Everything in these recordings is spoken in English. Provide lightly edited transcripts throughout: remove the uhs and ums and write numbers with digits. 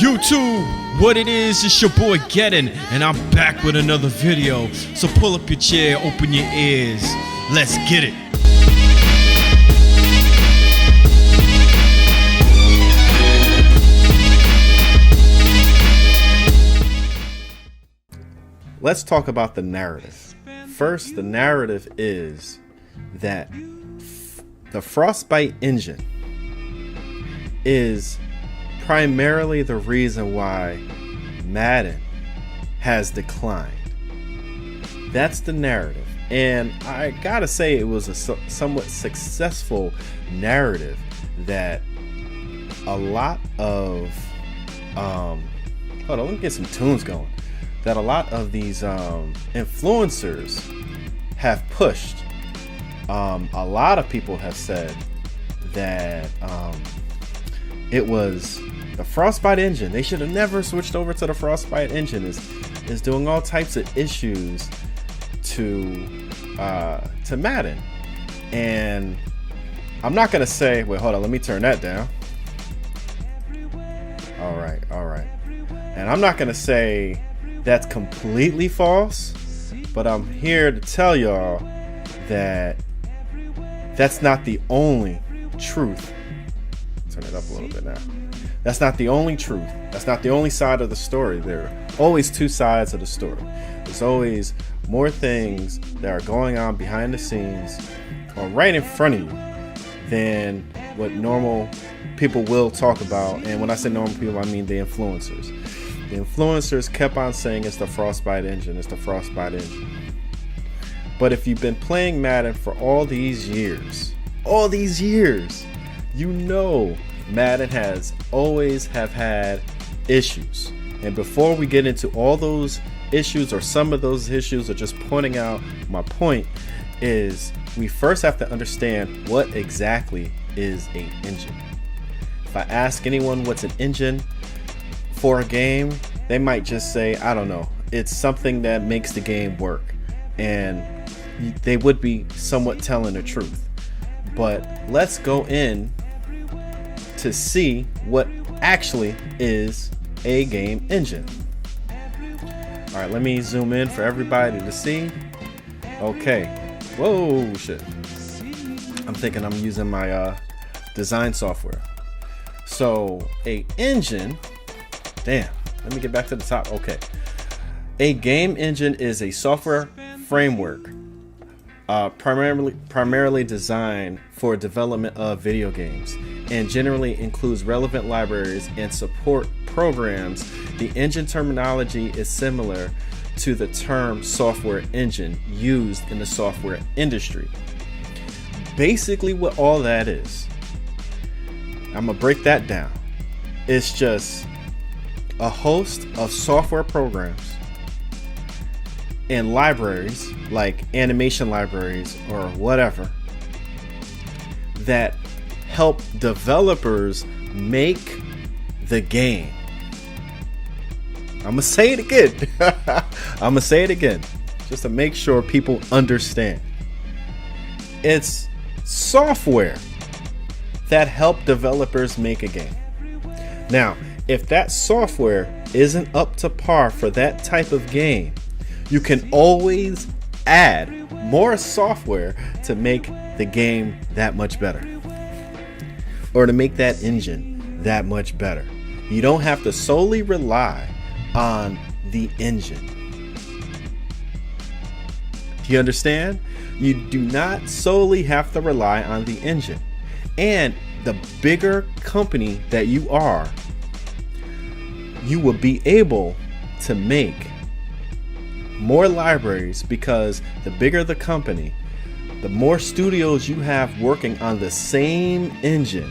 YouTube, what it is, it's your boy Gettin, and I'm back with another video. So pull up your chair, open your ears, let's get it. Let's talk about the narrative. First, the narrative is that the Frostbite engine is primarily the reason why Madden has declined. That's the narrative. And I gotta say, it was a somewhat successful narrative that a lot of hold on, let me get some tunes going. That a lot of these influencers have pushed. A lot of people have said that it was the Frostbite engine. They should have never switched over to the Frostbite engine. Is doing all types of issues to Madden. And I'm not gonna say, wait, hold on, let me turn that down. All right. And I'm not gonna say that's completely false, but I'm here to tell y'all that that's not the only truth. Turn it up a little bit now. That's not the only truth. That's not the only side of the story. There are always two sides of the story. There's always more things that are going on behind the scenes or right in front of you than what normal people will talk about. And when I say normal people, I mean the influencers. The influencers kept on saying it's the Frostbite engine, it's the Frostbite engine. But if you've been playing Madden for all these years, you know Madden has always have had issues. And before we get into all those issues, or some of those issues, or just pointing out my point, is we first have to understand what exactly is an engine. If I ask anyone what's an engine for a game, they might just say, I don't know, it's something that makes the game work. And they would be somewhat telling the truth. But let's go in to see what actually is a game engine. All right, let me zoom in for everybody to see. Okay. Whoa, shit. I'm thinking I'm using my design software. So a engine, damn, let me get back to the top. Okay. A game engine is a software framework primarily designed for development of video games, and generally includes relevant libraries and support programs. The engine terminology is similar to the term software engine used in the software industry. Basically what all that is, I'm gonna break that down. It's just a host of software programs and libraries, like animation libraries or whatever, that help developers make the game. I'm gonna say it again. Just to make sure people understand. It's software that help developers make a game. Now, if that software isn't up to par for that type of game, you can always add more software to make the game that much better, or to make that engine that much better. You don't have to solely rely on the engine. Do you understand? You do not solely have to rely on the engine. And the bigger company that you are, you will be able to make more libraries, because the bigger the company, the more studios you have working on the same engine.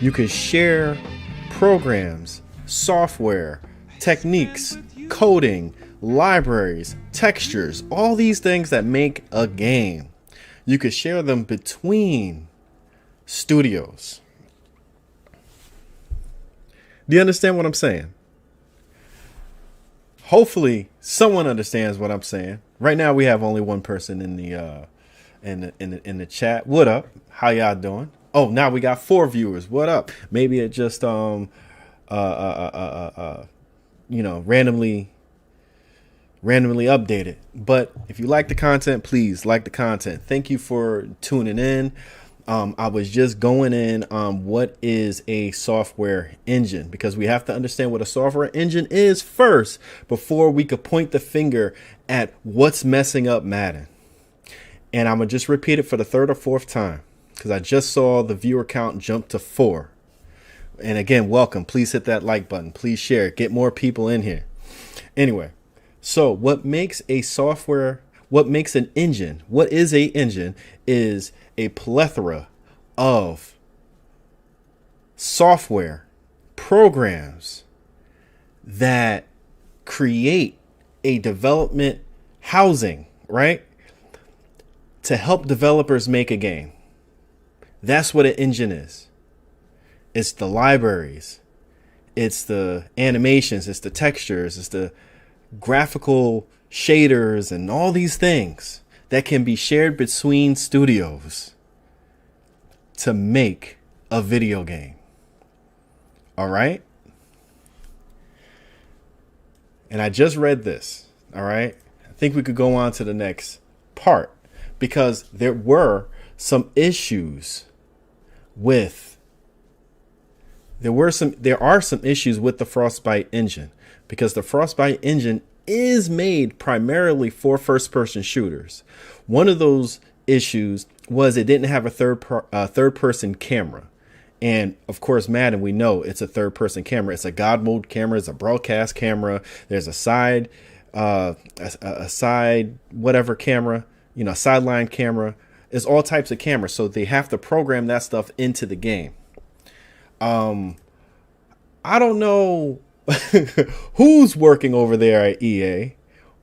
You can share programs, software, techniques, coding, libraries, textures, all these things that make a game. You could share them between studios. Do you understand what I'm saying? Hopefully someone understands what I'm saying. Right now we have only one person in the chat. What up? How y'all doing? Oh, now we got 4 viewers. What up? Maybe it just randomly updated. But if you like the content, please like the content. Thank you for tuning in. I was just going in on what is a software engine, because we have to understand what a software engine is first before we could point the finger at what's messing up Madden. And I'm going to just repeat it for the third or fourth time, because I just saw the viewer count jump to 4. And again, welcome. Please hit that like button. Please share it. Get more people in here. Anyway, so what makes an engine? What is a engine is a plethora of software programs that create a development housing, right? To help developers make a game. That's what an engine is. It's the libraries, it's the animations, it's the textures, it's the graphical shaders and all these things that can be shared between studios to make a video game. All right. And I just read this. All right. I think we could go on to the next part, because there are some issues with the Frostbite engine, because the Frostbite engine is made primarily for first-person shooters. One of those issues was it didn't have a third-person camera. And of course, Madden, we know it's a third-person camera. It's a God mode camera. It's a broadcast camera. There's a side whatever camera, sideline camera. It's all types of cameras. So they have to program that stuff into the game. I don't know who's working over there at EA,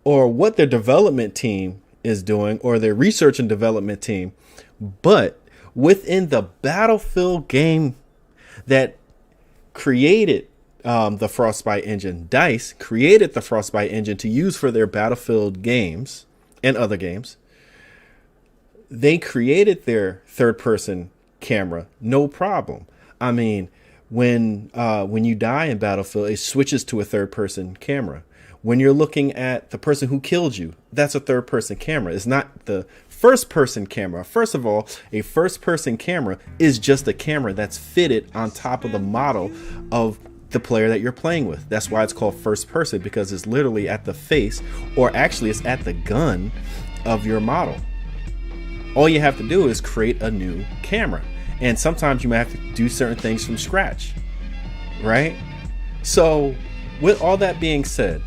or what their development team is doing, or their research and development team, but within the Battlefield game that created the Frostbite engine, DICE created the Frostbite engine to use for their Battlefield games and other games. They created their third-person camera, no problem. I mean, when you die in Battlefield, it switches to a third-person camera. When you're looking at the person who killed you, that's a third-person camera. It's not the first-person camera. First of all, a first-person camera is just a camera that's fitted on top of the model of the player that you're playing with. That's why it's called first-person, because it's literally at the face, or actually it's at the gun of your model. All you have to do is create a new camera. And sometimes you might have to do certain things from scratch, right? So with all that being said,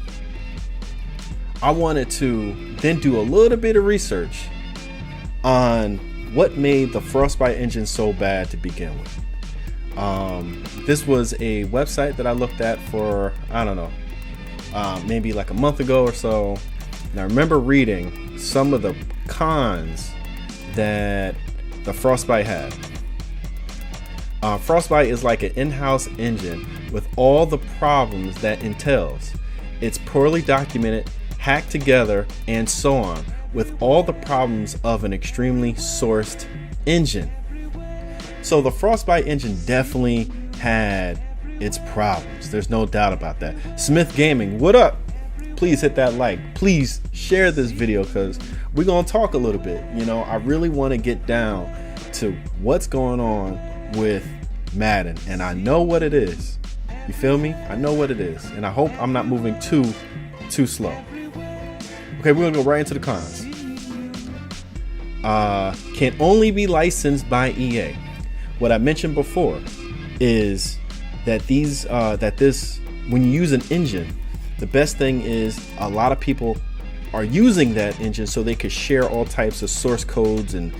I wanted to then do a little bit of research on what made the Frostbite engine so bad to begin with. This was a website that I looked at for, I don't know, maybe like a month ago or so. And I remember reading some of the cons that the Frostbite had. Frostbite is like an in-house engine with all the problems that entails. It's poorly documented, hacked together, and so on, with all the problems of an extremely sourced engine. So the Frostbite engine definitely had its problems. There's no doubt about that. Smith Gaming, what up? Please hit that like. Please share this video, because we're going to talk a little bit. I really want to get down to what's going on with Madden, and I know what it is. You feel me? I know what it is, and I hope I'm not moving too slow. Okay, we're gonna go right into the cons. Can only be licensed by EA. What I mentioned before is that when you use an engine, the best thing is a lot of people are using that engine so they could share all types of source codes and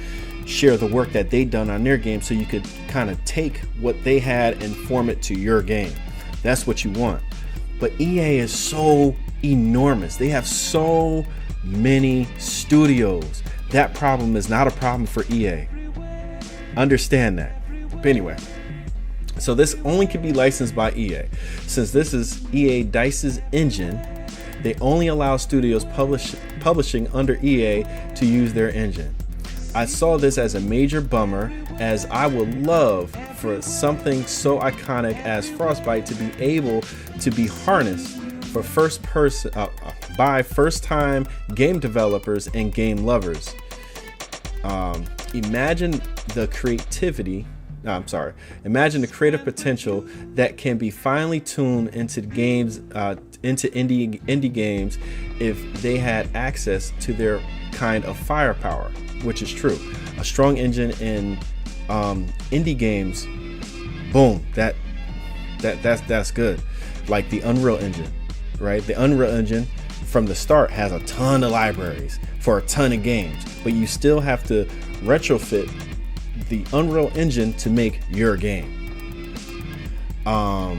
share the work that they done on their game, so you could kind of take what they had and form it to your game. That's what you want. But EA is so enormous. They have so many studios. That problem is not a problem for EA. Understand that. But anyway, so this only can be licensed by EA. Since this is EA DICE's engine, they only allow studios publishing under EA to use their engine. I saw this as a major bummer, as I would love for something so iconic as Frostbite to be able to be harnessed for by first-time game developers and game lovers. Imagine the creative potential that can be finely tuned into games, into indie games, if they had access to their kind of firepower, which is true. A strong engine in indie games, boom, that's good. Like the Unreal Engine, right? The Unreal Engine from the start has a ton of libraries for a ton of games, but you still have to retrofit the Unreal Engine to make your game. I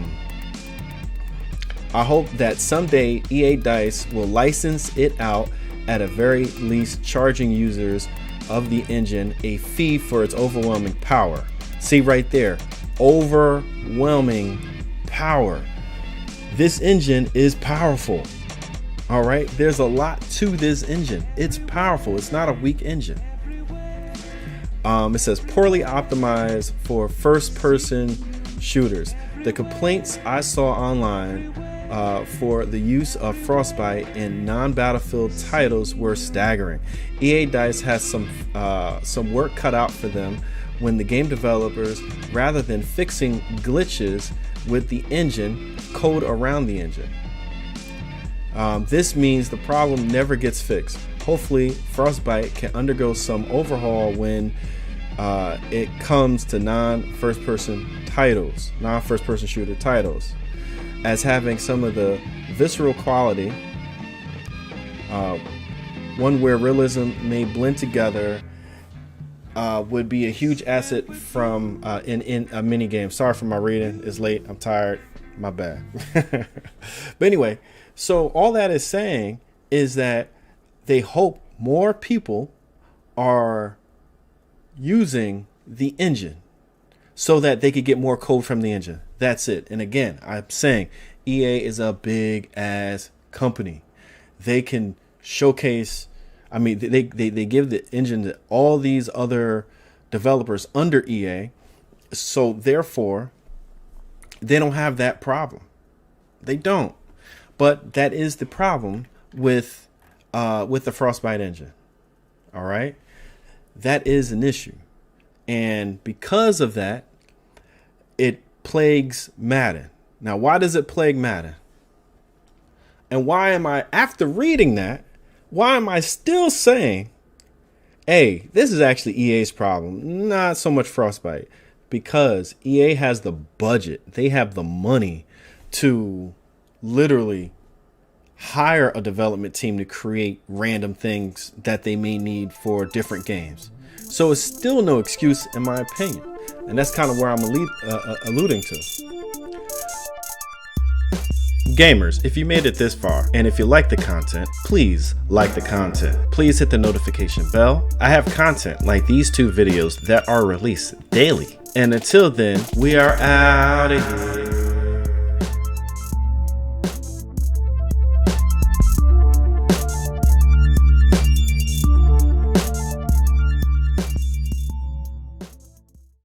hope that someday EA Dice will license it out, at a very least charging users of the engine a fee for its overwhelming power. See right there, overwhelming power. This engine is powerful. All right, there's a lot to this engine. It's powerful. It's not a weak engine. It says poorly optimized for first-person shooters. The complaints I saw online for the use of Frostbite in non-Battlefield titles were staggering. EA Dice has some work cut out for them when the game developers, rather than fixing glitches with the engine, code around the engine. This means the problem never gets fixed. Hopefully, Frostbite can undergo some overhaul when it comes to non-first person shooter titles, as having some of the visceral quality, one where realism may blend together, would be a huge asset from in a mini game. Sorry for my reading, it's late, I'm tired, my bad. But anyway, so all that is saying is that they hope more people are using the engine so that they could get more code from the engine. That's it. And again, I'm saying EA is a big ass company. They can showcase, I mean, they give the engine to all these other developers under EA. So therefore, they don't have that problem. They don't. But that is the problem with the Frostbite engine. All right, that is an issue, and because of that, it plagues Madden. Now, why does it plague Madden? And why am I, after reading that, why am I still saying, hey, this is actually EA's problem, not so much Frostbite? Because EA has the budget, they have the money to literally hire a development team to create random things that they may need for different games. So it's still no excuse, in my opinion. And that's kind of where I'm alluding to. Gamers, if you made it this far, and if you like the content, please like the content. Please hit the notification bell. I have content like these 2 videos that are released daily. And until then, we are out of here.